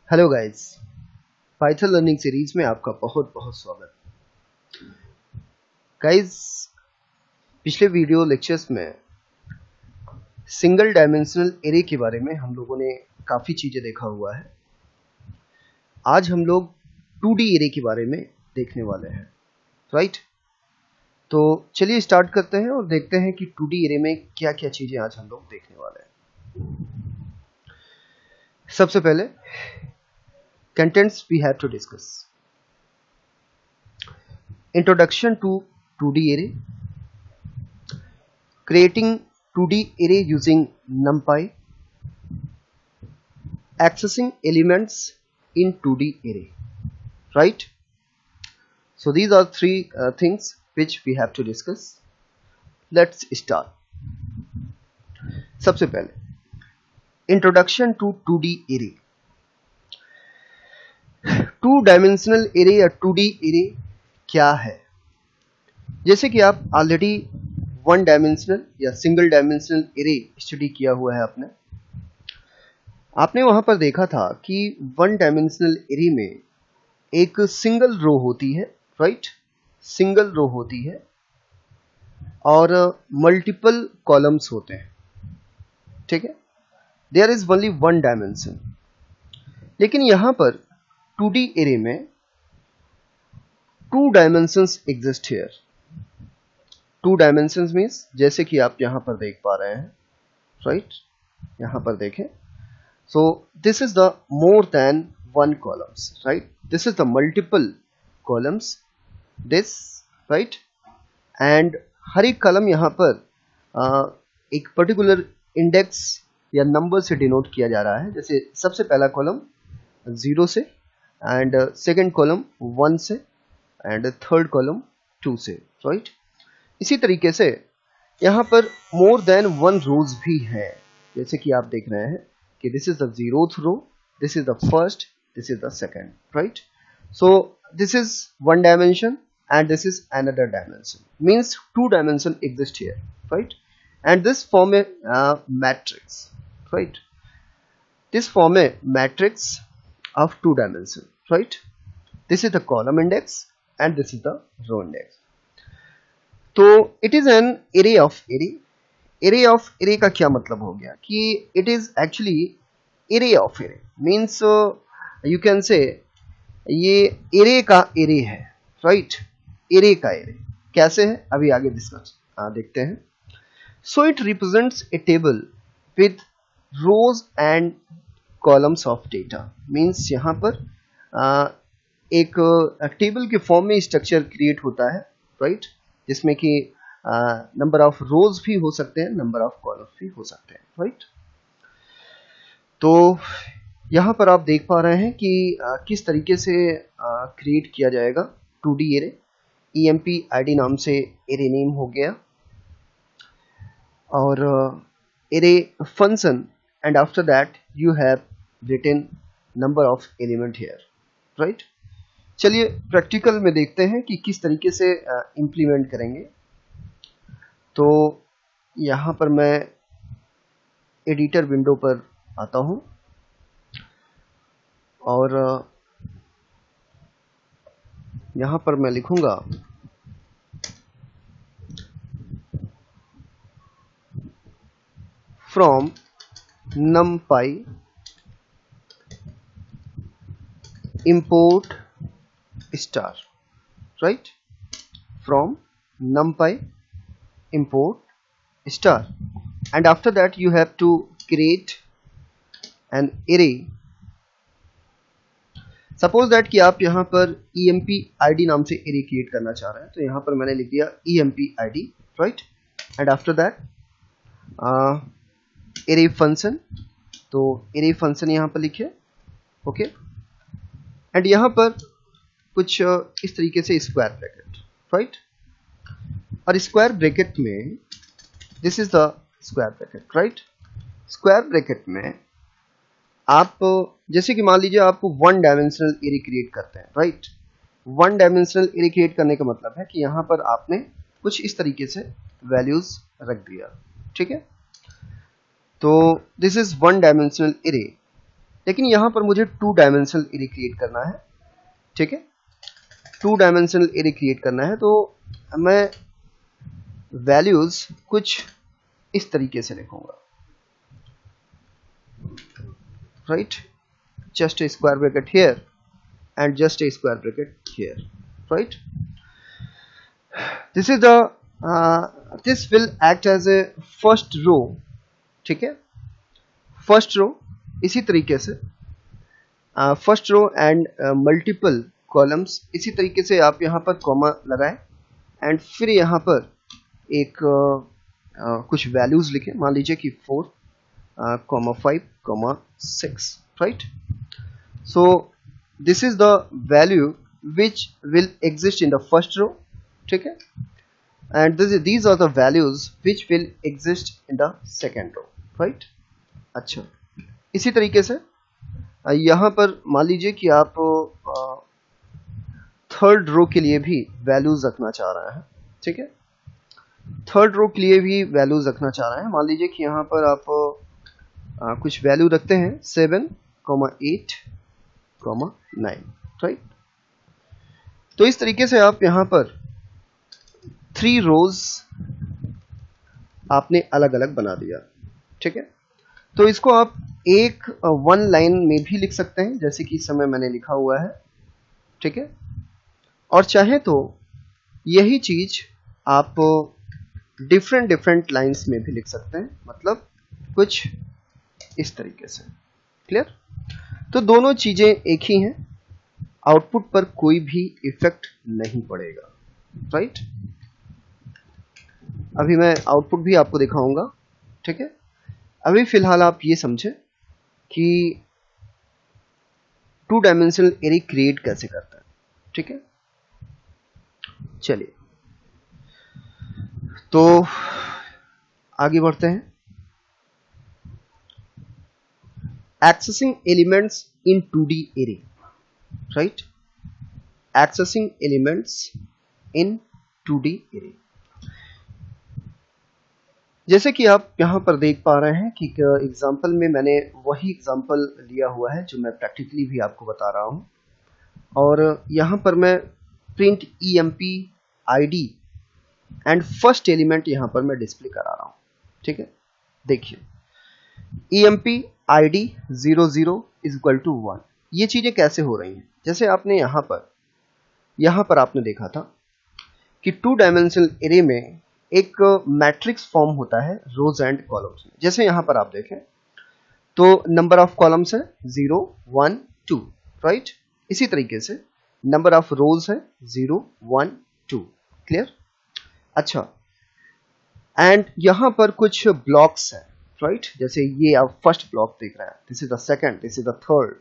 Hello guys, Python learning series में आपका बहुत बहुत स्वागत। गाइस, पिछले वीडियो लेक्चर्स में सिंगल डायमेंशनल एरे के बारे में हम लोगों ने काफ़ी चीज़ें देखा हुआ है। आज हम लोग 2D एरे के बारे में देखने वाले हैं, राइट? तो चलिए स्टार्ट करते हैं और देखते हैं कि 2D एरे में क्या क्या चीज़ें आज हम लोग देखने वाले हैं। सबसे पहले contents we have to discuss. Introduction to 2D array. Creating 2D array using NumPy. Accessing elements in 2D array. Right? So these are three things which we have to discuss. Let's start. सबसे पहले Introduction to 2D array. 2-डायमेंशनल array या 2D array क्या है? जैसे कि आप already 1 dimensional या सिंगल डायमेंशनल एरे स्टडी किया हुआ है आपने वहां पर देखा था कि 1 डायमेंशनल एरे में एक सिंगल रो होती है, राइट? सिंगल रो होती है और मल्टीपल कॉलम्स होते हैं, ठीक है? There is only 1 dimension. लेकिन यहां पर 2D एरे में 2 dimensions exist here. 2 dimensions means जैसे कि आप यहां पर देख पा रहे हैं, राइट? यहां पर देखें, so this is the more than 1 columns, right? This is the multiple columns, this, right? And हर एक कॉलम यहां पर एक पर्टिकुलर इंडेक्स या नंबर से डिनोट किया जा रहा है। जैसे सबसे पहला कॉलम 0 से, एंड सेकेंड कॉलम 1 से, एंड थर्ड कॉलम 2 से, राइट? इसी तरीके से यहाँ पर मोर देन 1 रोज भी है। जैसे कि आप देख रहे हैं कि this is the 0th row, this is the first, this is the second, right? So this is 1 dimension and this is another dimension, means 2 dimension exist here, right? And this form a matrix, right? This form a matrix of 2 dimension, right? This is the column index and this is the row index. तो it is an array of array. Array of array का क्या मतलब हो गया कि it is actually array of array, means you can say ये array का array है, right? एरे का एरे कैसे है अभी आगे डिस्कस देखते हैं। So it represents a table with rows and columns of data, means यहाँ पर एक टेबल के फॉर्म में स्ट्रक्चर क्रिएट होता है, राइट? जिसमें कि नंबर ऑफ रोज भी हो सकते हैं, नंबर ऑफ कॉलम्स भी हो सकते हैं, राइट? तो यहाँ पर आप देख पा रहे हैं कि किस तरीके से क्रिएट किया जाएगा 2D एरे। EMP ID नाम से एरे नेम हो गया और array function, and after that you have written number of element here, right? चलिए प्रैक्टिकल में देखते हैं कि किस तरीके से इम्प्लीमेंट करेंगे। तो यहाँ पर मैं एडिटर विंडो पर आता हूँ और यहाँ पर मैं लिखूंगा from numpy import star, right? From numpy import star, and after that you have to create an array. Suppose that कि आप यहाँ पर EMP ID नाम से एरे क्रिएट करना चाह रहे हैं, तो यहाँ पर मैंने लिख दिया EMP ID, right? And after that array function, तो एरे फंक्शन यहाँ पर लिखिए, ओके? एंड यहाँ पर कुछ इस तरीके से स्क्वायर ब्रैकेट, राइट? और स्क्वायर ब्रैकेट में this is the square bracket, right? Square bracket में आप जैसे कि मान लीजिए आप 1 डायमेंशनल एरे क्रिएट करते हैं, राइट? 1 डायमेंशनल एरे क्रिएट करने का मतलब है कि यहाँ पर आपने कुछ इस तरीके से वैल्यूज रख दिया, ठीक है? तो दिस इज 1 डायमेंशनल एरे लेकिन यहां पर मुझे 2 डायमेंशनल एरे क्रिएट करना है, ठीक है, 2 डायमेंशनल एरे क्रिएट करना है। तो मैं वैल्यूज कुछ इस तरीके से लिखूंगा, right, just a square bracket here and just a square bracket here, right? This is the this will act as a first row, ठीक है, फर्स्ट रो। इसी तरीके से first row and multiple columns, इसी तरीके से आप यहाँ पर कॉमा लगाएं एंड फिर यहाँ पर एक कुछ वैल्यूज लिखें, मान लीजिए कि 4, 5, 6, right. So this is the value which will exist in the first row, ठीक है, and these are the values which will exist in the second row, right? अच्छा, इसी तरीके से यहाँ पर मान लीजिए कि आप थर्ड रो के लिए भी वैल्यूज रखना चाह रहे हैं, ठीक है, थर्ड रो के लिए भी वैल्यूज रखना चाह रहे हैं। मान लीजिए कि यहाँ पर आप कुछ वैल्यू रखते हैं 7, 8, 9, राइट। तो इस तरीके से आप यहां पर 3 रोज आपने अलग अलग बना दिया, ठीक है। तो इसको आप एक 1 लाइन में भी लिख सकते हैं, जैसे कि इस समय मैंने लिखा हुआ है, ठीक है, और चाहे तो यही चीज आप डिफरेंट लाइंस में भी लिख सकते हैं, मतलब कुछ इस तरीके से, क्लियर। तो दोनों चीजें एक ही हैं, आउटपुट पर कोई भी इफेक्ट नहीं पड़ेगा, राइट। अभी मैं आउटपुट भी आपको दिखाऊंगा, ठीक है। अभी फिलहाल आप ये समझे कि 2 डायमेंशनल एरे क्रिएट कैसे करता है, ठीक है। चलिए तो आगे बढ़ते हैं। Accessing elements in 2D array, right? Accessing elements in 2D array. जैसे कि आप यहाँ पर देख पा रहे हैं कि एग्जाम्पल में मैंने वही एग्जाम्पल लिया हुआ है जो मैं प्रैक्टिकली भी आपको बता रहा हूँ, और यहाँ पर मैं print EMP ID and first element यहाँ पर मैं डिस्प्ले करा रहा हूँ, ठीक है। देखिए EMP ID 00 is equal to 1, ये चीजें कैसे हो रही हैं। जैसे आपने यहाँ पर आपने देखा था कि 2 डायमेंशनल एरे में एक मैट्रिक्स फॉर्म होता है रोज एंड कॉलम्स में। जैसे यहाँ पर आप देखें तो नंबर ऑफ कॉलम्स है 0, 1, 2, राइट। इसी तरीके से नंबर ऑफ रोज है 0, 1, 2, क्लियर। अच्छा, एंड यहाँ पर कुछ ब्लॉक्स हैं, राइट। जैसे ये आप फर्स्ट ब्लॉक देख रहे हैं, this is the second, this is the third.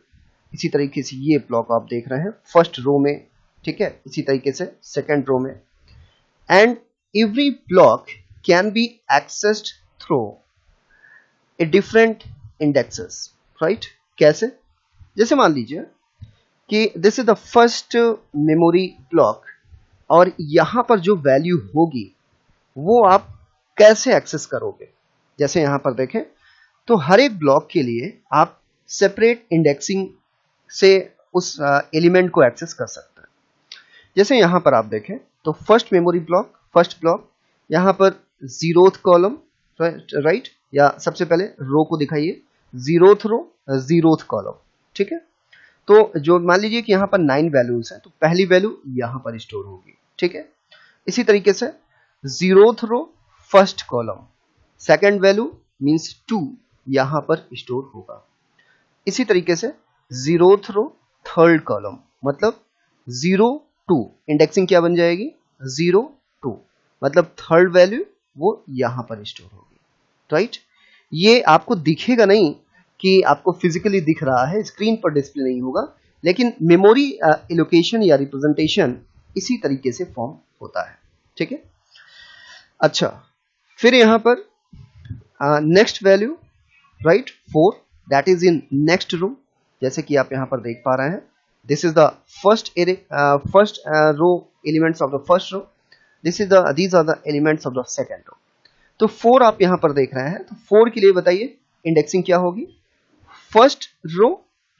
इसी तरीके से ये ब्लॉक आप देख रहे हैं फर्स्ट रो में, ठीक है, इसी तरीके से सेकंड रो में। And every block can be accessed through a different indexes, right. कैसे? जैसे मान लीजिए कि this is the first memory block, और यहां पर जो वैल्यू होगी वो आप कैसे एक्सेस करोगे। जैसे यहां पर देखें तो हर एक ब्लॉक के लिए आप सेपरेट इंडेक्सिंग से उस एलिमेंट को एक्सेस कर सकते हैं। जैसे यहां पर आप देखें तो first memory block, first block, यहां पर 0th कॉलम, राइट, या सबसे पहले रो को दिखाइए, 0th रो, 0th कॉलम, ठीक है। तो जो मान लीजिए कि यहां पर 9 वैल्यूज हैं, तो पहली वैल्यू यहां पर स्टोर होगी, ठीक है। इसी तरीके से 0th row first column, second value means 2 यहां पर स्टोर होगा। इसी तरीके से 0th रो थर्ड कॉलम, मतलब 0, 2, इंडेक्सिंग क्या बन जाएगी 0, 2, मतलब थर्ड वैल्यू वो यहां पर स्टोर होगी, राइट। ये आपको दिखेगा नहीं कि आपको फिजिकली दिख रहा है, स्क्रीन पर डिस्प्ले नहीं होगा, लेकिन मेमोरी एलोकेशन या रिप्रेजेंटेशन इसी तरीके से फॉर्म होता है, ठीक है। अच्छा, फिर यहां पर next value, right, 4, that is in next row. जैसे कि आप यहां पर देख पा रहे हैं, this is the first array, first row elements of the first row, these are the elements of the second row. तो 4 आप यहां पर देख रहे हैं, तो 4 के लिए बताइए इंडेक्सिंग क्या होगी, first row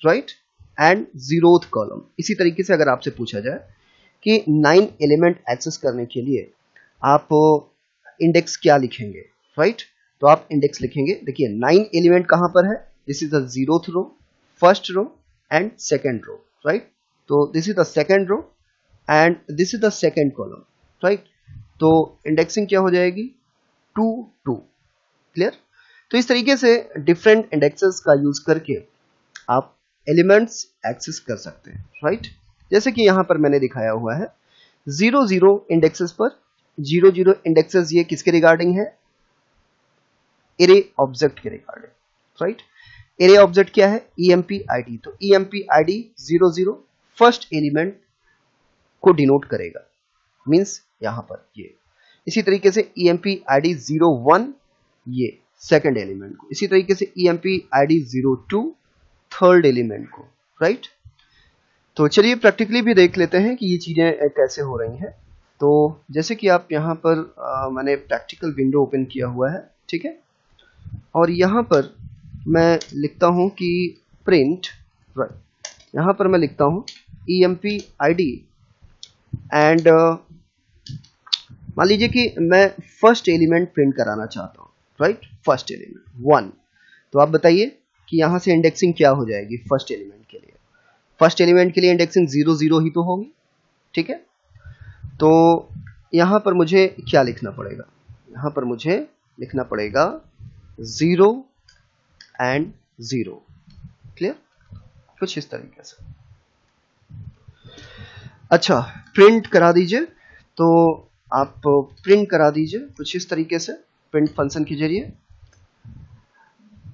right, and 0th column. इसी तरीके से अगर आपसे पूछा जाए कि 9 एलिमेंट एक्सेस करने के लिए आप इंडेक्स क्या लिखेंगे, राइट, तो आप इंडेक्स लिखेंगे। देखिए 9 एलिमेंट कहां पर है, this is the 0th row, first row and second row, right. तो this is the second row and this is the second column, right. तो इंडेक्सिंग क्या हो जाएगी, 2 2, क्लियर। तो इस तरीके से डिफरेंट इंडेक्सेस का यूज करके आप एलिमेंट्स एक्सेस कर सकते हैं, राइट। जैसे कि यहां पर मैंने दिखाया हुआ है 0 0 इंडेक्सेस पर 0 0 इंडेक्सेस, ये किसके रिगार्डिंग है, एरे ऑब्जेक्ट के रिगार्डिंग, राइट। एरे ऑब्जेक्ट क्या है, EMP-ID। तो EMP-ID 0 0 फर्स्ट एलिमेंट को डिनोट करेगा, मींस यहां पर ये। इसी तरीके से EMP-ID 01 ये सेकंड एलिमेंट को, इसी तरीके से EMP-ID 02 थर्ड एलिमेंट को, राइट। तो चलिए प्रैक्टिकली भी देख लेते हैं कि ये चीजें कैसे हो रही हैं। तो जैसे कि आप यहाँ पर मैंने प्रैक्टिकल विंडो ओपन किया हुआ है, ठीक है, और यहाँ पर मैं लिखता हूँ कि प्रिंट, राइट, यहाँ पर मैं लिखता हूँ EMP-ID एंड मान लीजिए कि मैं फर्स्ट एलिमेंट प्रिंट कराना चाहता हूँ, राइट, फर्स्ट एलिमेंट 1। तो आप बताइए कि यहाँ से इंडेक्सिंग क्या हो जाएगी फर्स्ट एलिमेंट के लिए। फर्स्ट एलिमेंट के लिए इंडेक्सिंग 0 0 ही तो होगी, ठीक है। तो यहाँ पर मुझे क्या लिखना पड़ेगा, यहाँ पर मुझे लिखना पड़ेगा 0 एंड 0, क्लियर, कुछ इस तरीके से। अच्छा, प्रिंट करा दीजिए, तो आप प्रिंट करा दीजिए कुछ इस तरीके से प्रिंट फंक्शन के जरिए।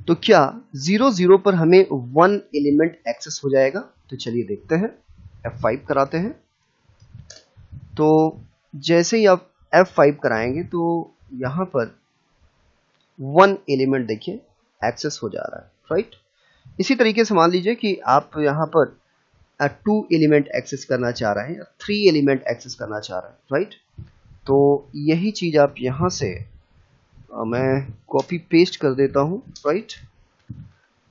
तो क्या 0 0 पर हमें 1 एलिमेंट एक्सेस हो जाएगा, तो चलिए देखते हैं, F5 कराते हैं। तो जैसे ही आप F5 कराएंगे तो यहां पर 1 एलिमेंट देखिए एक्सेस हो जा रहा है, राइट। इसी तरीके से मान लीजिए कि आप यहां पर 2 एलिमेंट एक्सेस करना चाह रहे हैं या 3 एलिमेंट एक्सेस करना चाह रहे हैं, राइट। तो यही चीज आप यहां से मैं कॉपी पेस्ट कर देता हूं, राइट।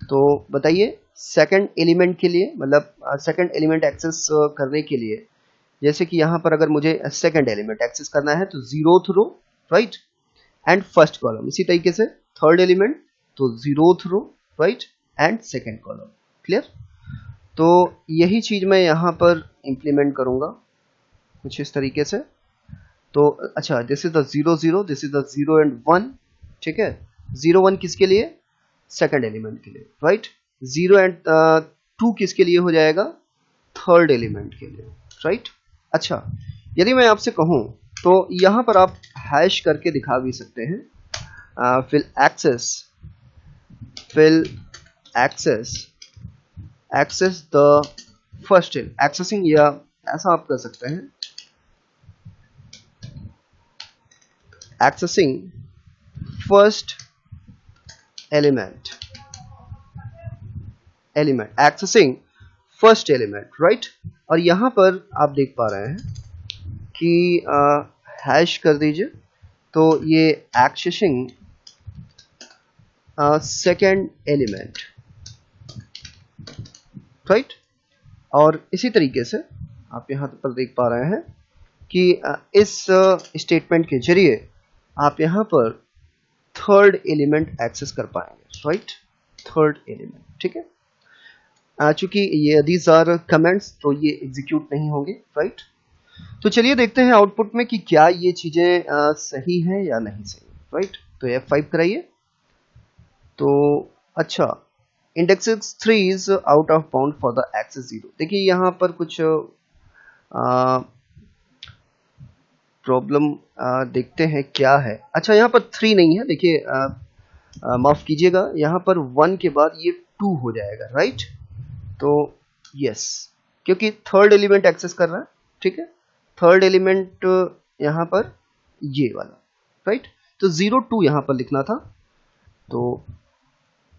तो बताइए सेकंड एलिमेंट के लिए, मतलब सेकंड एलिमेंट एक्सेस करने के लिए, जैसे कि यहां पर अगर मुझे सेकंड एलिमेंट एक्सेस करना है तो 0th row, right, and first column. इसी तरीके से थर्ड एलिमेंट तो 0th row, right, and second column, clear. तो यही चीज मैं यहां पर इंप्लीमेंट करूंगा कुछ इस तरीके से। तो अच्छा, this is the 0 0, this is the 0 and 1, ठीक है। 0 1 किसके लिए, सेकंड एलिमेंट के लिए, राइट। 0 एंड 2 किसके लिए हो जाएगा, थर्ड एलिमेंट के लिए, राइट। अच्छा, यदि मैं आपसे कहूं तो यहां पर आप हैश करके दिखा भी सकते हैं, fill access the first accessing, या ऐसा आप कर सकते हैं, accessing first element accessing first element, right. और यहां पर आप देख पा रहे हैं कि हैश कर दीजिए, तो ये accessing सेकेंड एलिमेंट, राइट। और इसी तरीके से आप यहां पर देख पा रहे हैं कि इस स्टेटमेंट के जरिए आप यहां पर थर्ड एलिमेंट एक्सेस कर पाएंगे, राइट, थर्ड एलिमेंट, ठीक है। चूंकि ये दीज आर कमेंट्स तो ये एग्जीक्यूट नहीं होंगे, राइट। तो चलिए देखते हैं आउटपुट में कि क्या ये चीजें सही हैं या नहीं सही, राइट। तो F5 कराइए। तो अच्छा, indexes 3 is out of bound for the access 0। देखिए यहां पर कुछ प्रॉब्लम देखते हैं क्या है। अच्छा, यहाँ पर 3 नहीं है, देखिए माफ कीजिएगा, यहाँ पर 1 के बाद ये 2 हो जाएगा, राइट। तो यस, क्योंकि थर्ड एलिमेंट एक्सेस कर रहा है, ठीक है, थर्ड एलिमेंट यहाँ पर ये वाला, राइट। तो 0 2 यहाँ पर लिखना था, तो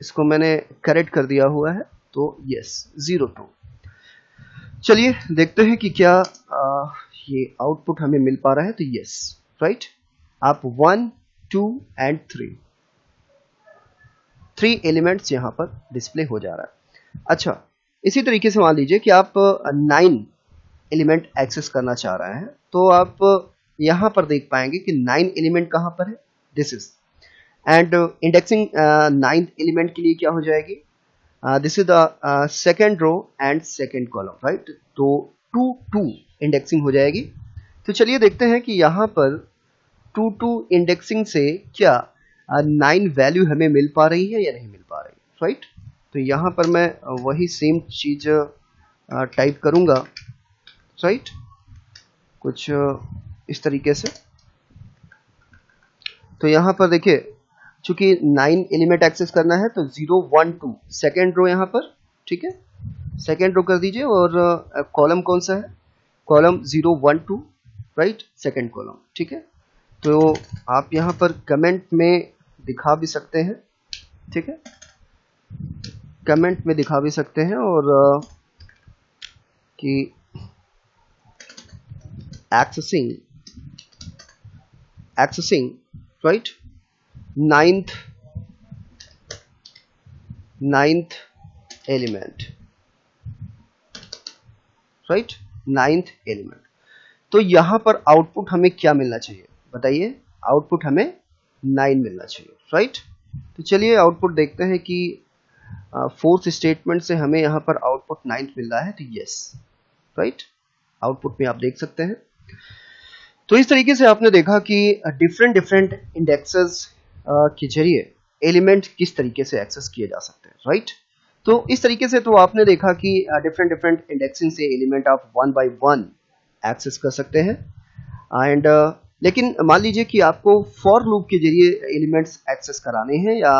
इसको मैंने करेक्ट कर दिया हुआ है, तो यस 0 2। चलिए देखते हैं कि क्या ये आउटपुट हमें मिल पा रहा है। तो यस, राइट, आप 1 2 एंड 3 एलिमेंट्स यहां पर डिस्प्ले हो जा रहा है। अच्छा, इसी तरीके से मान लीजिए कि आप 9 एलिमेंट एक्सेस करना चाह रहे हैं, तो आप यहां पर देख पाएंगे कि 9 एलिमेंट कहां पर है, this is, and indexing 9th element के लिए क्या हो जाएगी, this is the second row and second column, right. तो 2 इंडेक्सिंग हो जाएगी। तो चलिए देखते हैं कि यहां पर 2 इंडेक्सिंग से क्या 9 वैल्यू हमें मिल पा रही है या नहीं मिल पा रही, राइट। तो यहां पर मैं वही सेम चीज टाइप करूंगा, राइट, कुछ इस तरीके से। तो यहां पर देखिए, चूंकि 9 एलिमेंट एक्सेस करना है तो 0 1 2 सेकेंड रो यहां पर, ठीक है, सेकेंड रो कर दीजिए। और कॉलम कौन सा है, कॉलम 0 1 2, राइट, सेकेंड कॉलम, ठीक है। तो आप यहां पर कमेंट में दिखा भी सकते हैं, ठीक है, कमेंट में दिखा भी सकते हैं और कि accessing right 9th element, right, 9th element. तो यहां पर आउटपुट हमें क्या मिलना चाहिए बताइए, आउटपुट हमें 9 मिलना चाहिए, राइट। तो चलिए आउटपुट देखते हैं कि फोर्थ स्टेटमेंट से हमें यहां पर आउटपुट 9 मिल रहा है, तो यस, राइट, आउटपुट में आप देख सकते हैं। तो इस तरीके से आपने देखा कि डिफरेंट इंडेक्सेस के जरिए एलिमेंट किस तरीके से एक्सेस किए जा सकते हैं, राइट। तो इस तरीके से तो आपने देखा कि डिफरेंट इंडेक्सिंग से एलिमेंट आप 1 by 1 एक्सेस कर सकते हैं। एंड लेकिन मान लीजिए कि आपको फॉर लूप के जरिए एलिमेंट्स एक्सेस कराने हैं या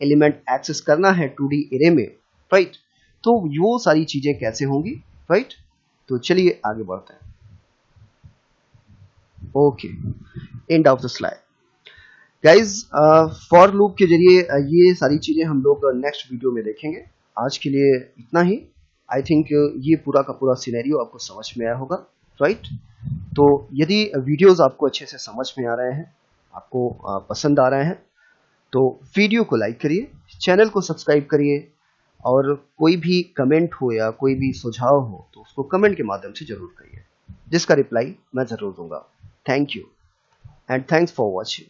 एलिमेंट एक्सेस करना है 2D एरे में, राइट। तो वो सारी चीजें कैसे होंगी, राइट। तो चलिए आगे बढ़ते हैं। Okay, end of the slide guys. For loop के जरिए ये सारी चीजें हम लोग नेक्स्ट वीडियो में देखेंगे। आज के लिए इतना ही। आई थिंक ये पूरा का पूरा सिनेरियो आपको समझ में आया होगा, राइट। तो यदि वीडियोस आपको अच्छे से समझ में आ रहे हैं, आपको पसंद आ रहे हैं, तो वीडियो को लाइक करिए, चैनल को सब्सक्राइब करिए, और कोई भी कमेंट हो या कोई भी सुझाव हो तो उसको कमेंट के माध्यम से जरूर करिए, जिसका रिप्लाई मैं जरूर दूंगा। Thank you and thanks for watching.